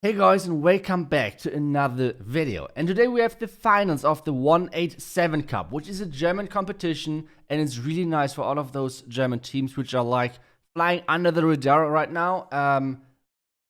Hey guys, and welcome back to another video. And today we have the finals of the 187 Cup, which is a German competition, and it's really nice for all of those German teams which are like flying under the radar right now.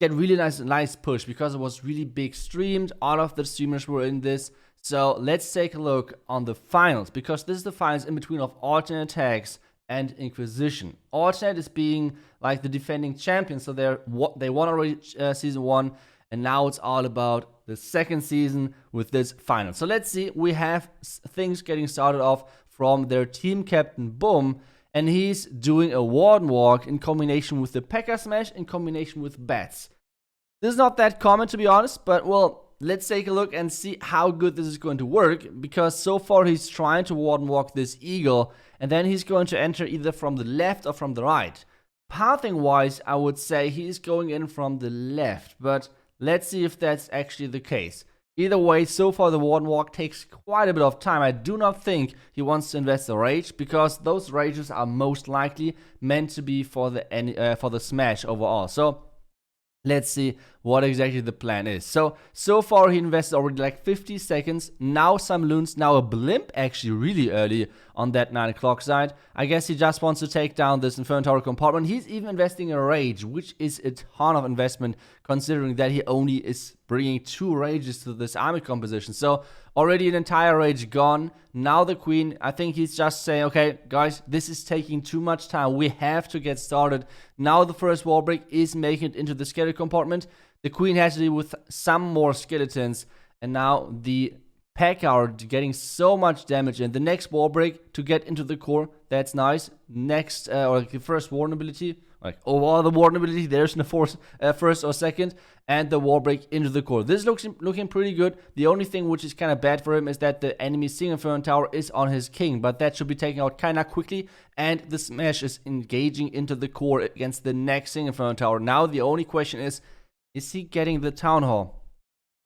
Get really nice push because it was really big streamed. All of the streamers were in this. So let's take a look on the finals, because this is the finals in between of ATN.aTTaX and Inquisition. Alternate is being like the defending champion, so they won already season 1. And now it's all about the second season with this final. So let's see, we have things getting started off from their team captain BuMm, and he's doing a Warden Walk in combination with the P.E.K.K.A. Smash in combination with Bats. This is not that common, to be honest, but well, let's take a look and see how good this is going to work, because so far he's trying to Warden Walk this Eagle, and then he's going to enter either from the left or from the right. Pathing wise, I would say he's going in from the left, but let's see if that's actually the case. Either way, so far the Warden Walk takes quite a bit of time. I do not think he wants to invest the Rage, because those Rages are most likely meant to be for the Smash overall. So let's see what exactly the plan is. So far he invested already like 50 seconds. Now some loons, now a blimp actually really early on that 9 o'clock side. I guess he just wants to take down this Inferno Tower compartment. He's even investing a Rage, which is a ton of investment considering that he only is bringing 2 Rages to this army composition. So already an entire Rage gone. Now the Queen, I think he's just saying, okay guys, this is taking too much time. We have to get started. Now the first wall break is making it into the skeleton compartment. The Queen has to deal with some more skeletons, and now the P.E.K.K.A. are getting so much damage. And the next wall break to get into the core, that's nice. Next, or the first Warden ability, like overall the Warden ability, there's no first or second, and the wall break into the core. This looks looking pretty good. The only thing which is kind of bad for him is that the enemy single Inferno Tower is on his king, but that should be taken out kind of quickly, and the Smash is engaging into the core against the next single Inferno Tower. Now the only question is he getting the Town Hall?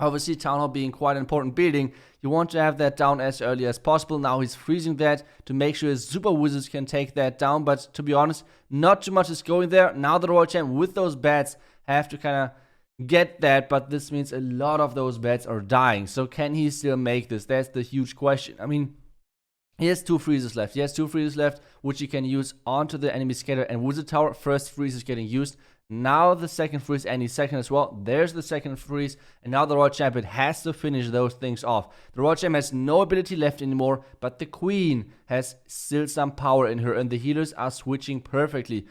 Obviously, Town Hall being quite an important building, you want to have that down as early as possible. Now he's freezing that to make sure his Super Wizards can take that down, but to be honest, not too much is going there. Now the Royal Champ with those bats have to kind of get that, but this means a lot of those bats are dying. So can he still make this? That's the huge question. I mean, he has 2 freezes left. He has 2 freezes left, which he can use onto the enemy scatter and Wizard Tower. First freeze is getting used. Now the second freeze, and the second as well. There's the second freeze, and now the Royal Champion has to finish those things off. The Royal Champion has no ability left anymore, but the Queen has still some power in her, and the healers are switching perfectly.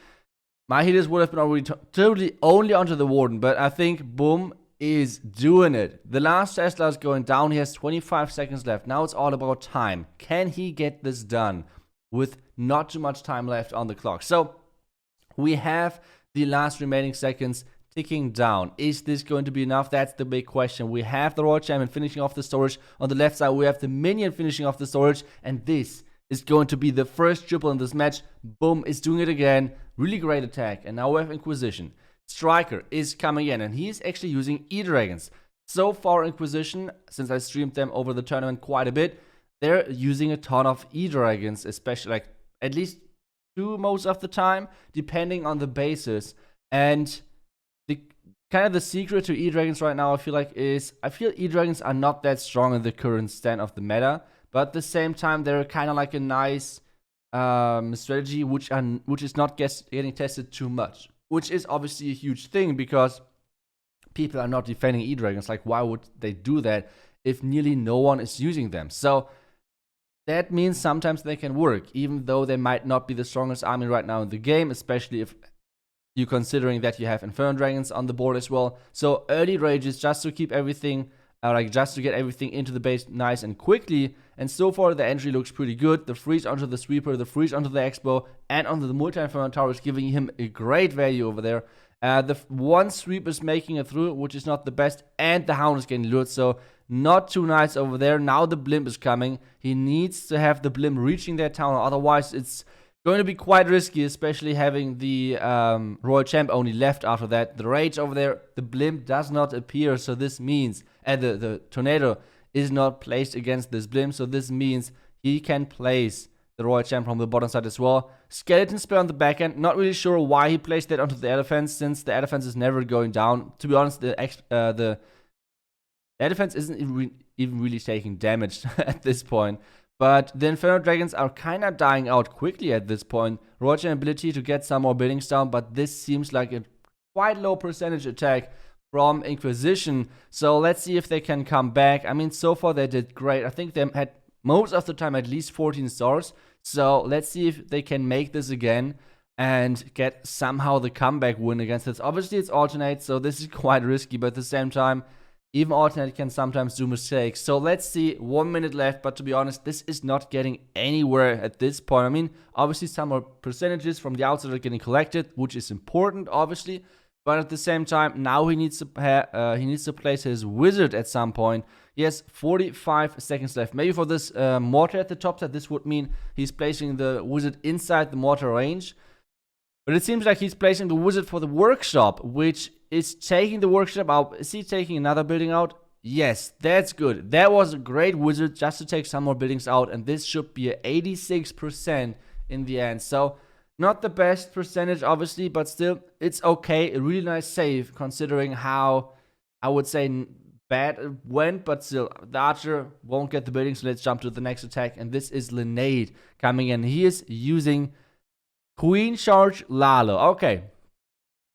My healers would have been already totally only onto the Warden, but I think BuMm is doing it. The last Tesla is going down. He has 25 seconds left. Now it's all about time. Can he get this done with not too much time left on the clock? So we have the last remaining seconds ticking down. Is this going to be enough? That's the big question. We have the Royal Champion finishing off the storage. On the left side, we have the minion finishing off the storage, and this is going to be the first triple in this match. BuMm is doing it again. Really great attack. And now we have Inquisition. Striker is coming in, and he's actually using E-Dragons. So far, Inquisition, since I streamed them over the tournament quite a bit, they're using a ton of E-Dragons, especially like at least 2 most of the time, depending on the basis. And the kind of the secret to E-Dragons right now, I feel E-Dragons are not that strong in the current stand of the meta, but at the same time they're kind of like a nice strategy which is not getting tested too much, which is obviously a huge thing because people are not defending E-Dragons. Like, why would they do that if nearly no one is using them? So that means sometimes they can work, even though they might not be the strongest army right now in the game, especially if you're considering that you have Inferno Dragons on the board as well. So early rages just to keep everything, just to get everything into the base nice and quickly. And so far the entry looks pretty good. The freeze onto the Sweeper, the freeze onto the Expo, and onto the multi-Inferno Tower is giving him a great value over there. The one sweep is making it through, which is not the best, and the Hound is getting lured, so not too nice over there. Now the blimp is coming. He needs to have the blimp reaching that town, otherwise it's going to be quite risky, especially having the Royal Champ only left after that. The Rage over there, the blimp does not appear, so this means, the Tornado is not placed against this blimp, so this means he can place the Royal Champion from the bottom side as well. Skeleton Spear on the back end. Not really sure why he placed that onto the elephant, since the elephant is never going down. To be honest, the elephant isn't even really taking damage at this point. But the Inferno Dragons are kind of dying out quickly at this point. Royal Champion ability to get some more buildings down, but this seems like a quite low percentage attack from Inquisition. So let's see if they can come back. I mean, so far they did great. I think they had most of the time at least 14 stars. So let's see if they can make this again and get somehow the comeback win against this. Obviously it's alternate, so this is quite risky, but at the same time, even alternate can sometimes do mistakes. So let's see, 1 minute left, but to be honest, this is not getting anywhere at this point. I mean, obviously some more percentages from the outside are getting collected, which is important, obviously. But at the same time, now he needs to place his wizard at some point. He has 45 seconds left. Maybe for this mortar at the top side, this would mean he's placing the wizard inside the mortar range. But it seems like he's placing the wizard for the workshop, which is taking the workshop out. Is he taking another building out? Yes, that's good. That was a great wizard just to take some more buildings out. And this should be 86% in the end. So not the best percentage, obviously, but still, it's okay. A really nice save, considering how, I would say, bad it went. But still, the archer won't get the building, so let's jump to the next attack. And this is Lenaide coming in. He is using Queen Charge LaLo. Okay,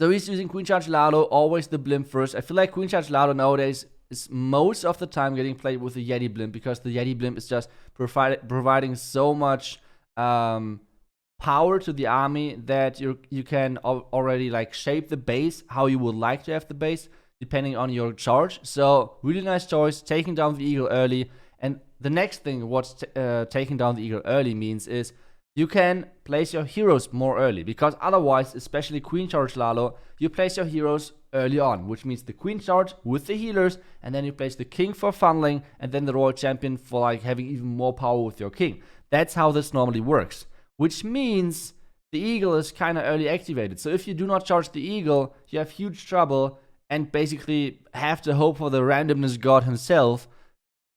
so he's using Queen Charge LaLo, always the blimp first. I feel like Queen Charge LaLo nowadays is most of the time getting played with the Yeti blimp, because the Yeti blimp is just providing so much power to the army that you can already like shape the base how you would like to have the base depending on your charge. So really nice choice, taking down the eagle early. And the next thing what taking down the eagle early means is you can place your heroes more early, because otherwise, especially Queen Charge LaLo, you place your heroes early on, which means the Queen Charge with the healers, and then you place the King for funneling, and then the Royal Champion for like having even more power with your King. That's how this normally works, which means the eagle is kind of early activated. So if you do not charge the eagle, you have huge trouble and basically have to hope for the randomness god himself,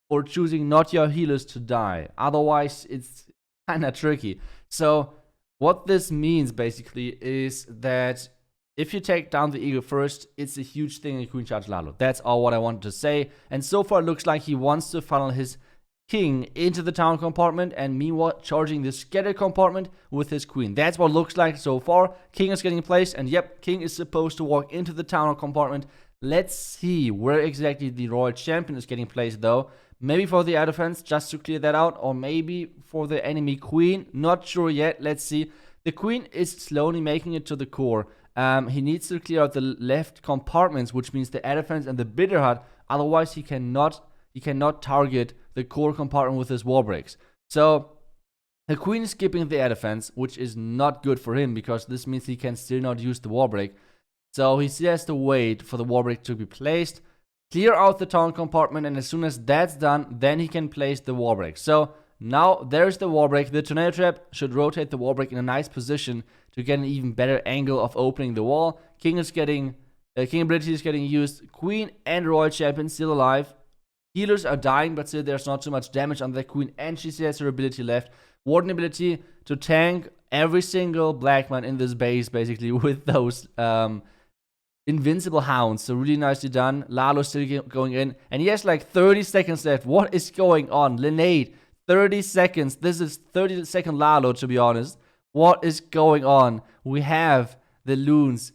or choosing not your healers to die. Otherwise, it's kind of tricky. So what this means basically is that if you take down the eagle first, it's a huge thing in Queen Charge LaLo. That's all what I wanted to say. And so far it looks like he wants to funnel his king into the town compartment, and meanwhile charging the scatter compartment with his queen. That's what it looks like so far. King is getting placed, and yep, king is supposed to walk into the town compartment. Let's see where exactly the Royal Champion is getting placed though. Maybe for the defense, just to clear that out, or maybe for the enemy queen. Not sure yet. Let's see. The queen is slowly making it to the core. He needs to clear out the left compartments, which means the defense and the bitter hut. Otherwise, he cannot target the core compartment with his wall breaks. So the queen is skipping the defense, which is not good for him, because this means he can still not use the wall break. So he still has to wait for the wall break to be placed, clear out the town compartment, and as soon as that's done, then he can place the wall break. So now there's the wall break. The tornado trap should rotate the wall break in a nice position to get an even better angle of opening the wall. King ability is getting used. Queen and Royal Champion still alive. Healers are dying, but still there's not too much damage on the queen, and she still has her ability left. Warden ability to tank every single black man in this base, basically, with those invincible hounds. So really nicely done. LaLo still going in, and he has like 30 seconds left. What is going on? Lenaide, 30 seconds. This is 30-second LaLo, to be honest. What is going on? We have the loons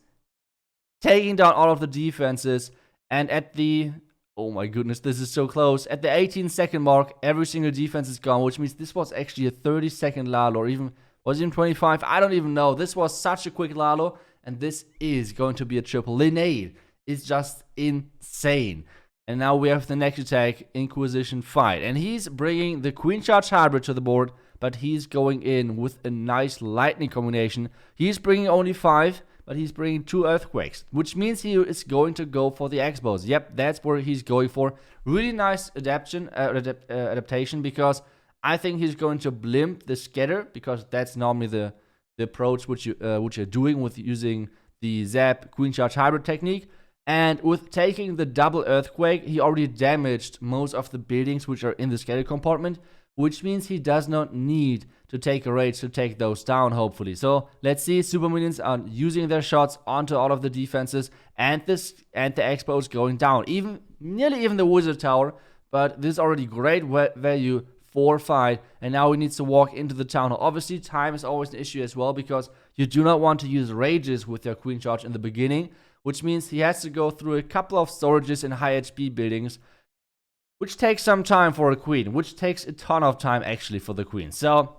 taking down all of the defenses, and at the... oh my goodness, this is so close. At the 18-second mark, every single defense is gone, which means this was actually a 30-second LaLo, or even, was it even 25? I don't even know. This was such a quick LaLo, and this is going to be a triple. Lenaide is just insane. And now we have the next attack, Inquisition Fight. And he's bringing the Queen Charge Hybrid to the board, but he's going in with a nice lightning combination. He's bringing only 5, but he's bringing 2 earthquakes, which means he is going to go for the X-bows. Yep, that's where he's going for. Really nice adaptation, because I think he's going to blimp the scatter, because that's normally the approach which you're doing with using the Zap Queen Charge Hybrid technique. And with taking the double earthquake, he already damaged most of the buildings which are in the scatter compartment, which means he does not need to take a rage to take those down, hopefully. So let's see, super minions are using their shots onto all of the defenses, and the expo is going down, nearly even the wizard tower. But this is already great value for fight, and now he needs to walk into the town hall. Obviously, time is always an issue as well, because you do not want to use rages with your queen charge in the beginning, which means he has to go through a couple of storages in high HP buildings, which takes some time for a queen, which takes a ton of time actually for the queen. So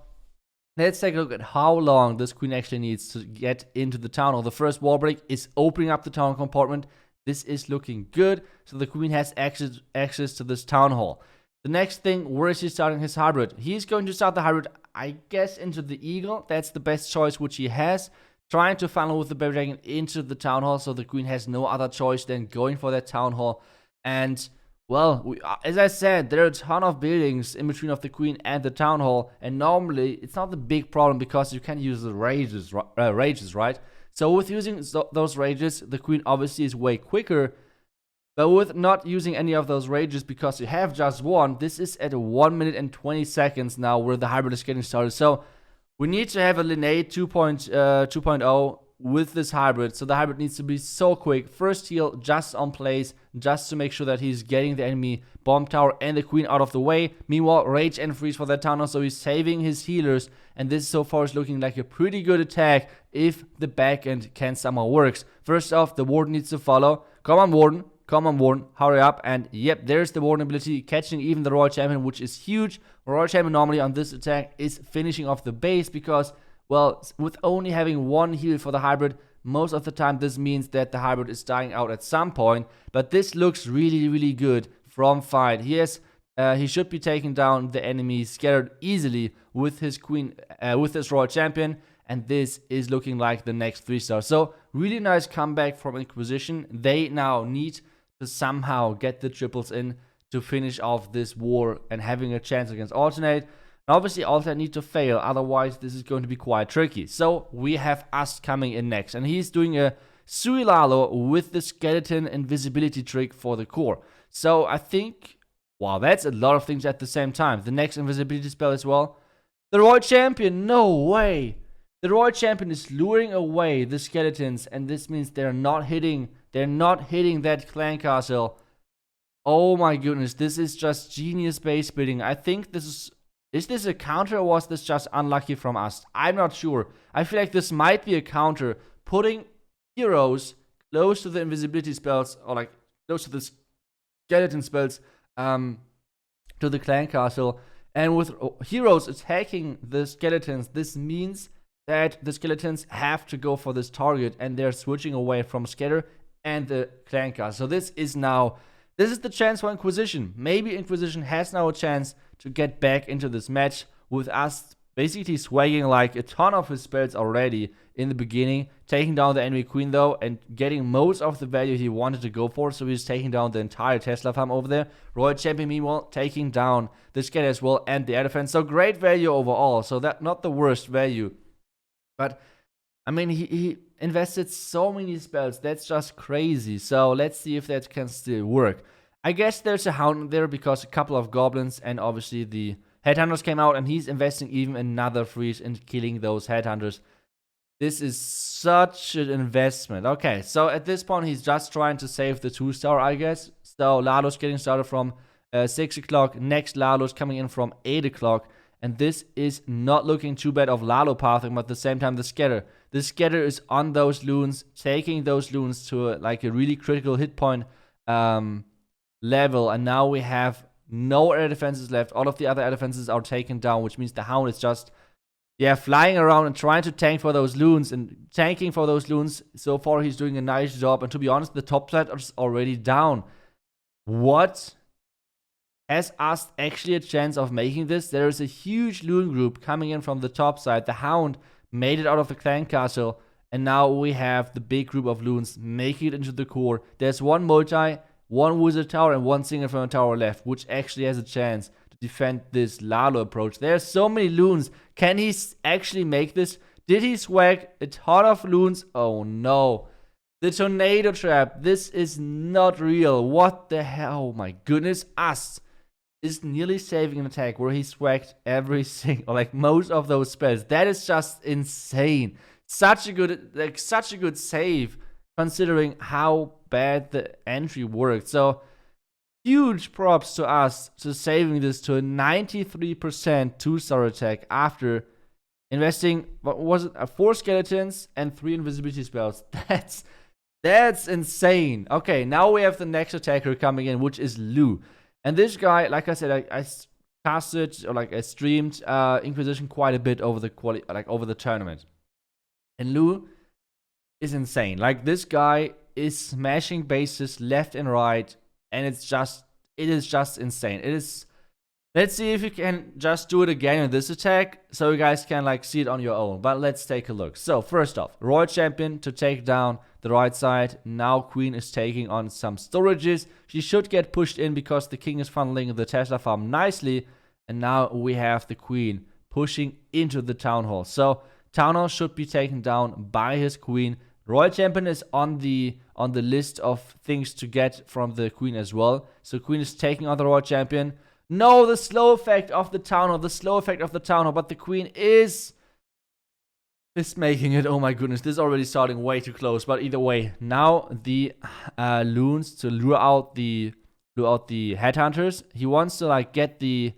let's take a look at how long this queen actually needs to get into the town hall. The first wall break is opening up the town compartment. This is looking good, so the queen has access to this town hall. The next thing, where is he starting his hybrid? He's going to start the hybrid, I guess, into the eagle. That's the best choice which he has. Trying to funnel with the baby dragon into the town hall, so the queen has no other choice than going for that town hall. And well, as I said, there are a ton of buildings in between of the queen and the town hall, and normally it's not the big problem because you can use the rages, right? So with using those rages, the queen obviously is way quicker. But with not using any of those rages, because you have just one, this is at 1 minute and 20 seconds now where the hybrid is getting started. So we need to have a Lenaide 2.0 with this hybrid. So the hybrid needs to be so quick. First heal just on place, just to make sure that he's getting the enemy bomb tower and the queen out of the way. Meanwhile, rage and freeze for that town hall, so he's saving his healers. And this so far is looking like a pretty good attack if the backend can somehow works. First off, the warden needs to follow. Come on, warden. Come on, warden, hurry up. And yep, there's the warden ability, catching even the royal champion, which is huge. Royal champion normally on this attack is finishing off the base because, well, with only having one heal for the hybrid, most of the time this means that the hybrid is dying out at some point. But this looks really, really good from fight. He should be taking down the enemy scattered easily with his queen, with his royal champion. And this is looking like the next 3-star. So really nice comeback from Inquisition. They now need to somehow get the triples in to finish off this war and having a chance against Alternate. And obviously, Alternate need to fail, otherwise this is going to be quite tricky. So we have Us coming in next, and he's doing a Sui LaLo with the skeleton invisibility trick for the core. So I think, wow, that's a lot of things at the same time. The next invisibility spell as well. The Royal Champion, no way! The Royal Champion is luring away the skeletons, and this means they're not hitting that clan castle. Oh my goodness, this is just genius base building. I think is this a counter, or was this just unlucky from us? I'm not sure. I feel like this might be a counter, putting heroes close to the invisibility spells, or like close to the skeleton spells, to the clan castle. And with heroes attacking the skeletons, this means that the skeletons have to go for this target, and they're switching away from scatter and the clan castle. So this is the chance for Inquisition. Maybe Inquisition has now a chance to get back into this match, with us basically swagging like a ton of his spells already in the beginning, taking down the enemy queen though, and getting most of the value he wanted to go for. So he's taking down the entire Tesla farm over there. Royal Champion meanwhile taking down the scatter as well and the air defense. So great value overall. So that not the worst value. But I mean, he invested so many spells. That's just crazy. So let's see if that can still work. I guess there's a hound there because a couple of goblins and obviously the headhunters came out, and he's investing even another freeze in killing those headhunters. This is such an investment. Okay, so at this point he's just trying to save the 2-star, I guess. So LaLo's getting started from 6 o'clock. Next LaLo's coming in from 8 o'clock. And this is not looking too bad of LaLo pathing, but at the same time the scatter. The scatter is on those loons, taking those loons to like a really critical hit point level. And now we have no air defenses left. All of the other air defenses are taken down, which means the hound is just, flying around and trying to tank for those loons. And tanking for those loons, so far he's doing a nice job. And to be honest, the top side is already down. What? Has us actually a chance of making this? There is a huge loon group coming in from the top side. The hound made it out of the clan castle, and now we have the big group of loons making it into the core. There's one multi, one wizard tower, and one single front tower left, which actually has a chance to defend this LaLo approach. There's so many loons. Can he actually make this? Did he swag a ton of loons? Oh no. The tornado trap. This is not real. What the hell? Oh my goodness. Us is nearly saving an attack where he swagged every single, like most of those spells. That is just insane. Such a good save considering how bad the entry worked. So huge props to us to saving this to a 93% 2-star attack after investing, what was it, 4 skeletons and 3 invisibility spells. That's insane. Okay, now we have the next attacker coming in, which is Lu. And this guy, like I said, I casted, or like I streamed Inquisition quite a bit over the tournament. And Lu is insane. Like, this guy is smashing bases left and right, and it is just insane. It is. Let's see if you can just do it again in this attack, so you guys can like see it on your own. But let's take a look. So first off, Royal Champion to take down the right side. Now Queen is taking on some storages. She should get pushed in because the King is funneling the Tesla farm nicely. And now we have the Queen pushing into the Town Hall. So Town Hall should be taken down by his Queen. Royal Champion is on the list of things to get from the Queen as well. So Queen is taking on the Royal Champion. No, the slow effect of the Town Hall, but the Queen is making it. Oh my goodness, this is already starting way too close. But either way, now the loons to lure out the headhunters. He wants to like get the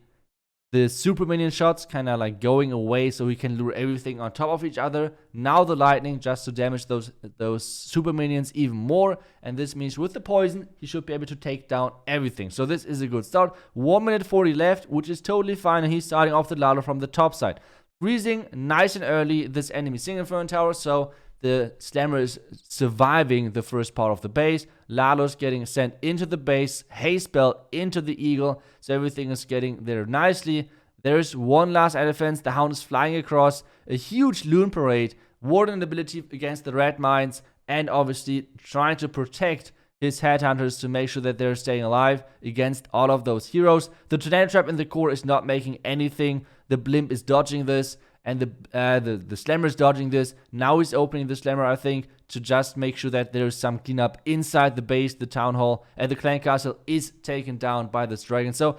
super minion shots kind of like going away so he can lure everything on top of each other. Now the lightning just to damage those super minions even more. And this means with the poison, he should be able to take down everything. So this is a good start. 1 minute 40 left, which is totally fine. And he's starting off the LaLo from the top side. Freezing nice and early this enemy single Inferno Tower. So the Slammer is surviving the first part of the base. LaLo's getting sent into the base. Haste spell into the Eagle. So everything is getting there nicely. There's one last defense. The Hound is flying across. A huge Loon Parade. Warden ability against the Red Mines. And obviously trying to protect his headhunters to make sure that they're staying alive against all of those heroes. The Tornado Trap in the core is not making anything. The Blimp is dodging this. And the Slammer is dodging this. Now he's opening the Slammer, I think, to just make sure that there's some cleanup inside the base, the Town Hall. And the Clan Castle is taken down by this dragon. So,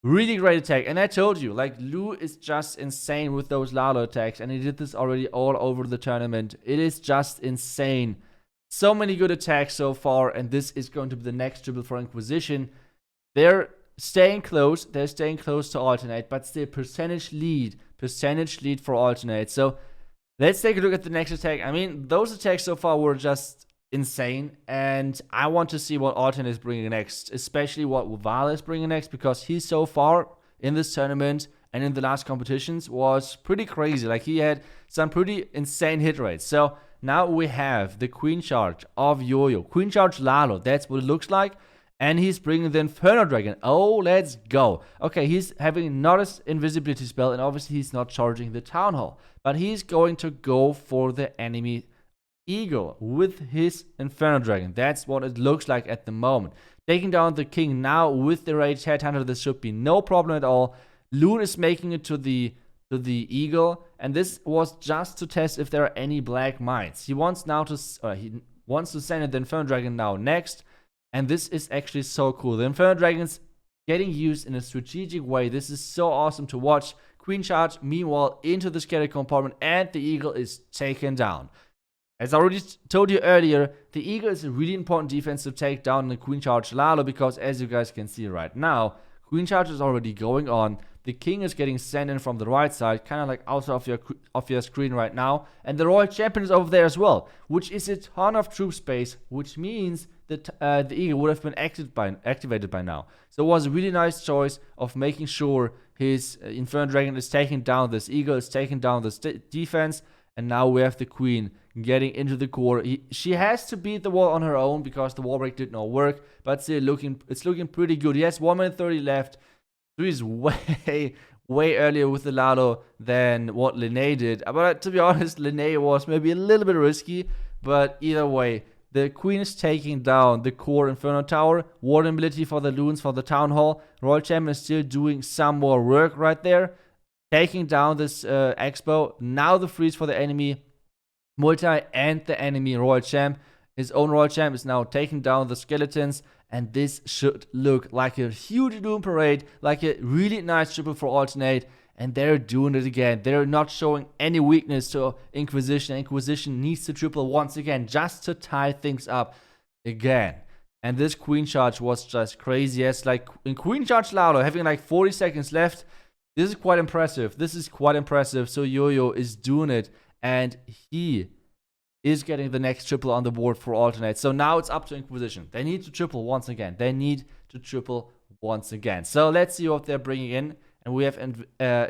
really great attack. And I told you, like, Lu is just insane with those LaLo attacks. And he did this already all over the tournament. It is just insane. So many good attacks so far. And this is going to be the next triple for Inquisition. They're staying close. They're staying close to alternate. But still, percentage lead for alternate. So let's take a look at the next attack. I mean, those attacks so far were just insane, and I want to see what alternate is bringing next, especially what Vale is bringing next, because he so far in this tournament and in the last competitions was pretty crazy. Like, he had some pretty insane hit rates. So now we have the Queen Charge of Yo-Yo, Queen Charge LaLo. That's what it looks like. And he's bringing the Inferno Dragon. Oh, let's go. Okay, he's having not an invisibility spell, and obviously he's not charging the Town Hall. But he's going to go for the enemy Eagle with his Inferno Dragon. That's what it looks like at the moment. Taking down the King now with the Rage Headhunter. This should be no problem at all. Loon is making it to the Eagle, and this was just to test if there are any black mines. He wants to send in the Inferno Dragon now next. And this is actually so cool. The Inferno Dragon's getting used in a strategic way. This is so awesome to watch. Queen Charge, meanwhile, into the skeleton compartment, and the Eagle is taken down. As I already told you earlier, the Eagle is a really important defense to take down the Queen Charge LaLo, because as you guys can see right now, Queen Charge is already going on. The King is getting sent in from the right side, kind of like outside of your screen right now. And the Royal Champion is over there as well, which is a ton of troop space, which means that the Eagle would have been activated by now. So it was a really nice choice of making sure his Inferno Dragon is taking down this Eagle, is taking down this defense. And now we have the Queen getting into the core. She has to beat the wall on her own because the wall break did not work. But still, it's looking pretty good. He has 1 minute 30 left. So he's way earlier with the LaLo than what Lenaide did. But to be honest, Lenaide was maybe a little bit risky. But either way, the Queen is taking down the core Inferno Tower. Warden ability for the Loons for the Town Hall. Royal Champion is still doing some more work right there. Taking down this Expo. Now the freeze for the enemy multi and the enemy Royal Champ. His own Royal Champ is now taking down the skeletons. and this should look like a huge loon parade, like a really nice triple for alternate. And they're doing it again. They're not showing any weakness to Inquisition. Inquisition needs to triple once again just to tie things up again. And this queen charge was just crazy. As like in queen charge LaLo, having like 40 seconds left, this is quite impressive. This is quite impressive. So YoYo is doing it, and he is getting the next triple on the board for alternate. So now it's up to Inquisition. They need to triple once again. They need to triple once again. So let's see what they're bringing in. And we have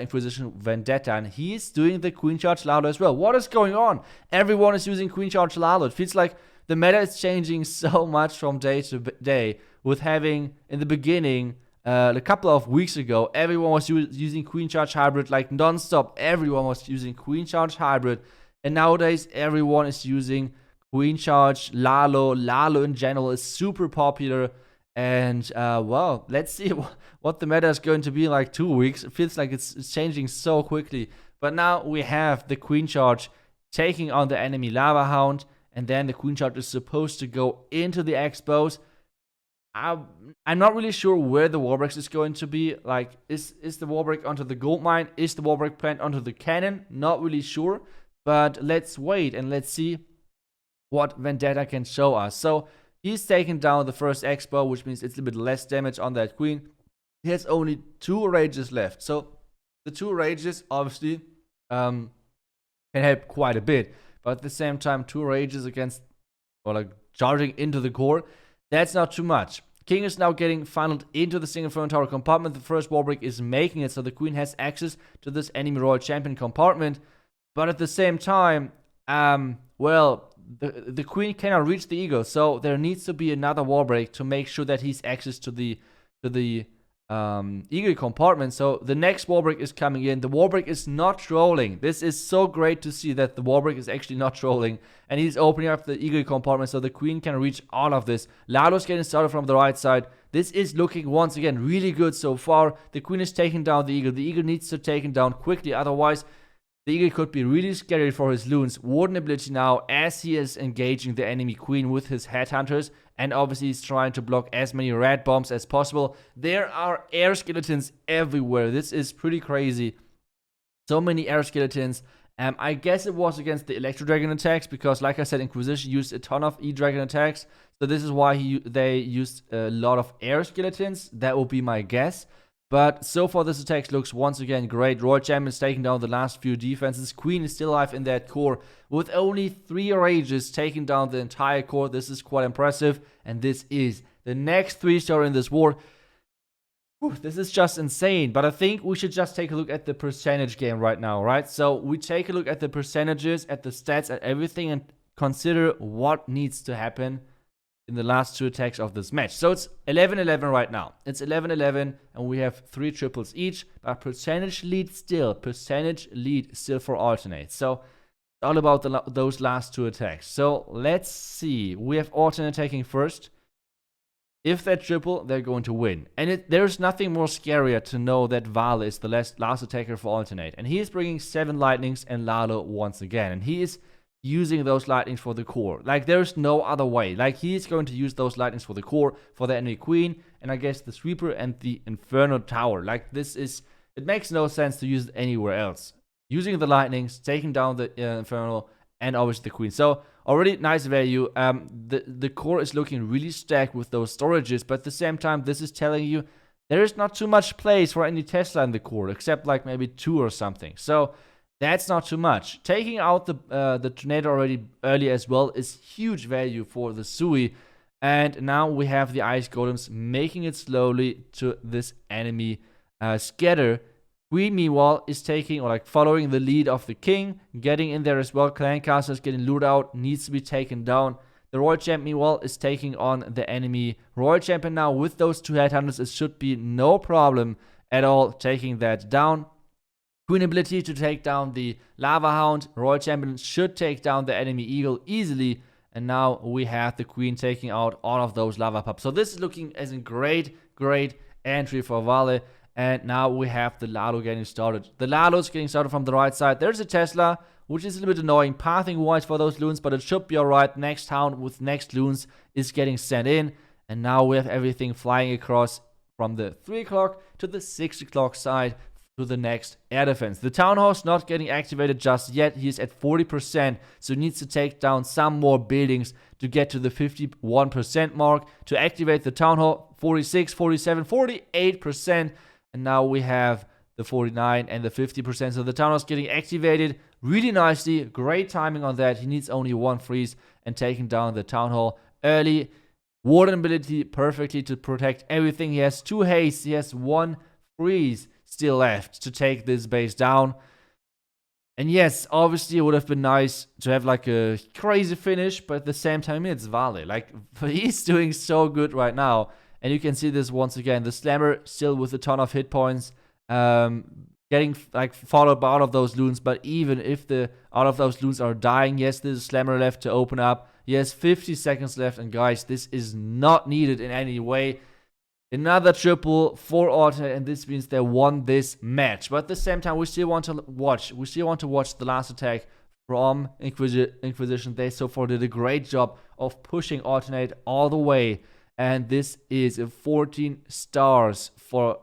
Inquisition Vendetta, and he's doing the queen charge LaLo as well. What is going on? Everyone is using queen charge LaLo. It feels like the meta is changing so much from day to day. With having, in the beginning, a couple of weeks ago, everyone was using queen charge hybrid like non-stop. Everyone was using queen charge hybrid. And nowadays, everyone is using queen charge LaLo. LaLo in general is super popular. And, well, let's see what the meta is going to be in like 2 weeks. It feels like it's changing so quickly. But now we have the queen charge taking on the enemy lava hound. And then the queen charge is supposed to go into the expos. I'm not really sure where the warbreak is going to be. Like, is the warbreak onto the gold mine? Is the warbreak planned onto the cannon? Not really sure. But let's wait and let's see what Vendetta can show us. So he's taken down the first expo, which means it's a bit less damage on that queen. He has only 2 rages left. So the 2 rages obviously can help quite a bit. But at the same time, 2 rages against, or like charging into the core, that's not too much. King is now getting funneled into the single Inferno Tower compartment. The first warbreak is making it, so the queen has access to this enemy royal champion compartment. But at the same time, well, the queen cannot reach the eagle, so there needs to be another warbreak to make sure that he's access to the eagle compartment. So the next warbreak is coming in. The warbreak is not trolling. This is so great to see that the warbreak is actually not trolling, and he's opening up the eagle compartment so the queen can reach all of this. LaLo's getting started from the right side. This is looking once again really good so far. The queen is taking down the eagle. The eagle needs to take him down quickly, otherwise the eagle could be really scary for his loons. Warden ability now, as he is engaging the enemy queen with his headhunters, and obviously he's trying to block as many red bombs as possible. There are air skeletons everywhere. This is pretty crazy. So many air skeletons. I guess it was against the Electro Dragon attacks, because like I said, Inquisition used a ton of E-Dragon attacks. So this is why they used a lot of air skeletons. That would be my guess. But so far this attack looks once again great. Royal Champion is taking down the last few defenses. Queen is still alive in that core with only 3 rages taking down the entire core. This is quite impressive. And this is the next 3-star in this war. Whew, this is just insane. But I think we should just take a look at the percentage game right now, right? So we take a look at the percentages, at the stats, at everything, and consider what needs to happen in the last 2 attacks of this match. So it's 11-11 right now. It's 11-11, and we have 3 triples each, but percentage lead still for alternate. So it's all about those last 2 attacks. So let's see. We have alternate taking first. If they triple, they're going to win. And there's nothing more scarier to know that Vale is the last attacker for alternate. And he is bringing 7 lightnings and LaLo once again. And he is using those lightnings for the core. Like, there's no other way. Like, he's going to use those lightnings for the core, for the enemy queen, and I guess the sweeper and the Inferno Tower. Like, it makes no sense to use it anywhere else. Using the lightnings, taking down the Inferno, and obviously the queen. So, already nice value. The core is looking really stacked with those storages, but at the same time, this is telling you there is not too much place for any Tesla in the core, except like maybe 2 or something. So, that's not too much. Taking out the tornado already early as well is huge value for the Sui. And now we have the ice golems making it slowly to this enemy scatter. Queen, meanwhile, is taking, or like following the lead of the king, getting in there as well. Clan Castle is getting looted out, needs to be taken down. The Royal Champion, meanwhile, is taking on the enemy Royal Champion now. With those 2 headhunters, it should be no problem at all taking that down. Queen ability to take down the Lava Hound. Royal Champion should take down the enemy Eagle easily. And now we have the Queen taking out all of those Lava Pups. So this is looking as a great entry for Vale. And now we have the LaLo getting started. The LaLo is getting started from the right side. There's a Tesla, which is a little bit annoying pathing-wise for those loons, but it should be alright. Next Hound with next loons is getting sent in. And now we have everything flying across from the 3 o'clock to the 6 o'clock side to the next air defense. The Town Hall is not getting activated just yet. He's at 40%, so he needs to take down some more buildings to get to the 51% mark. To activate the Town Hall, 46, 47, 48%. And now we have the 49 and the 50%. So the Town Hall is getting activated really nicely. Great timing on that. He needs only 1 freeze and taking down the Town Hall early. Warden ability perfectly to protect everything. He has 2 haste. He has 1 freeze still left to take this base down. And yes, obviously it would have been nice to have like a crazy finish, but at the same time it's Vale. Like, he's doing so good right now. And you can see this once again. The Slammer still with a ton of hit points. Getting like followed by all of those loons. But even if all of those loons are dying, yes, there's a Slammer left to open up. He has 50 seconds left. And guys, this is not needed in any way. Another triple for alternate, and this means they won this match. But at the same time, we still want to watch. We still want to watch the last attack from Inquisition. They so far did a great job of pushing alternate all the way. And this is a 14 stars for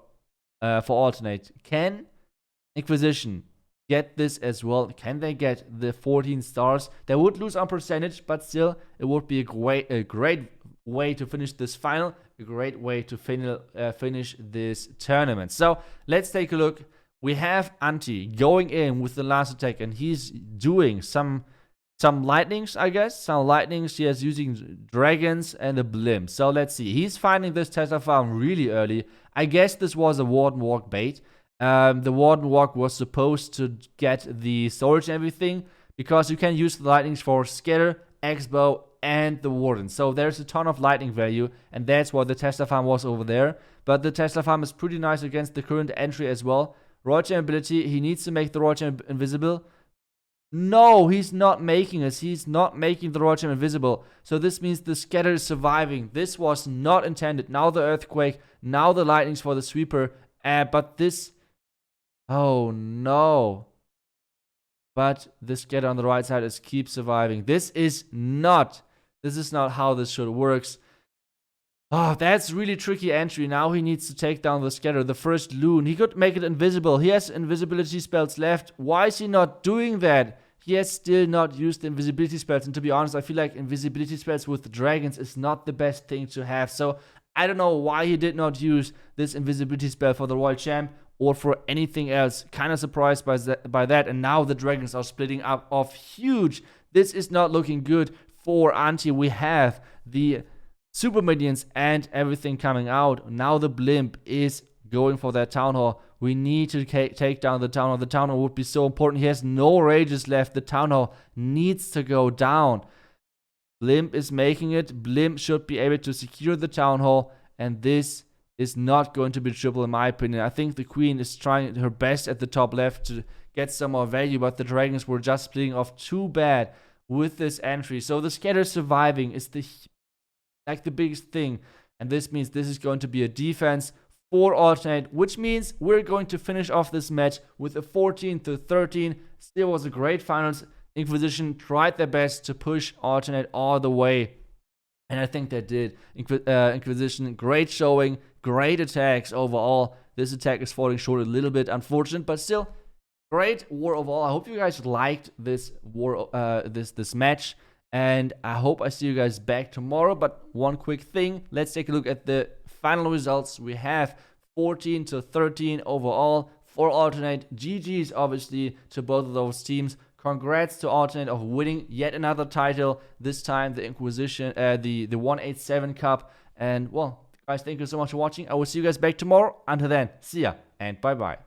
alternate. Can Inquisition get this as well? Can they get the 14 stars? They would lose on percentage, but still, it would be a great way to finish this final, a great way to finish this tournament. So let's take a look. We have Anti going in with the last attack, and he's doing some lightnings, I guess. Some lightnings. He is using dragons and a BuMm. So let's see. He's finding this Tesla farm really early. I guess this was a Warden Walk bait. The Warden Walk was supposed to get the storage and everything, because you can use the lightnings for Scatter, X-Bow, and the Warden. So there's a ton of lightning value, and that's what the Tesla farm was over there. But the Tesla farm is pretty nice against the current entry as well. Roger ability, he needs to make the Roger invisible. No, he's not making it. He's not making the Roger invisible. So this means the Scatter is surviving. This was not intended. Now the Earthquake, now the lightnings for the Sweeper. But this... Oh no. But the Scatter on the right side is keep surviving. This is not how this should works. Oh, that's really tricky entry. Now he needs to take down the Scatter. The first loon. He could make it invisible. He has invisibility spells left. Why is he not doing that? He has still not used the invisibility spells. And to be honest, I feel like invisibility spells with the dragons is not the best thing to have. So I don't know why he did not use this invisibility spell for the Royal Champ or for anything else. Kind of surprised by that. And now the dragons are splitting up off huge. This is not looking good for Anti. We have the super minions and everything coming out. Now the BuMm is going for that Town Hall. We need to take down the Town Hall. The Town Hall would be so important. He has no rages left. The Town Hall needs to go down. BuMm is making it. BuMm should be able to secure the Town Hall. And this is not going to be triple in my opinion. I think the Queen is trying her best at the top left to get some more value. But the Dragons were just splitting off too bad with this entry. So the Scatter surviving is the biggest thing. And this means this is going to be a defense for alternate, which means we're going to finish off this match with a 14-13. Still was a great finals. Inquisition tried their best to push alternate all the way. And I think they did. Inquisition, great showing, great attacks overall. This attack is falling short a little bit, unfortunate, but still great war overall. I hope you guys liked this war, this match. And I hope I see you guys back tomorrow. But one quick thing, let's take a look at the final results. We have 14-13 overall for alternate. GG's obviously to both of those teams. Congrats to alternate of winning yet another title. This time the Inquisition, the 187 Cup. And well, guys, thank you so much for watching. I will see you guys back tomorrow. Until then, see ya and bye bye.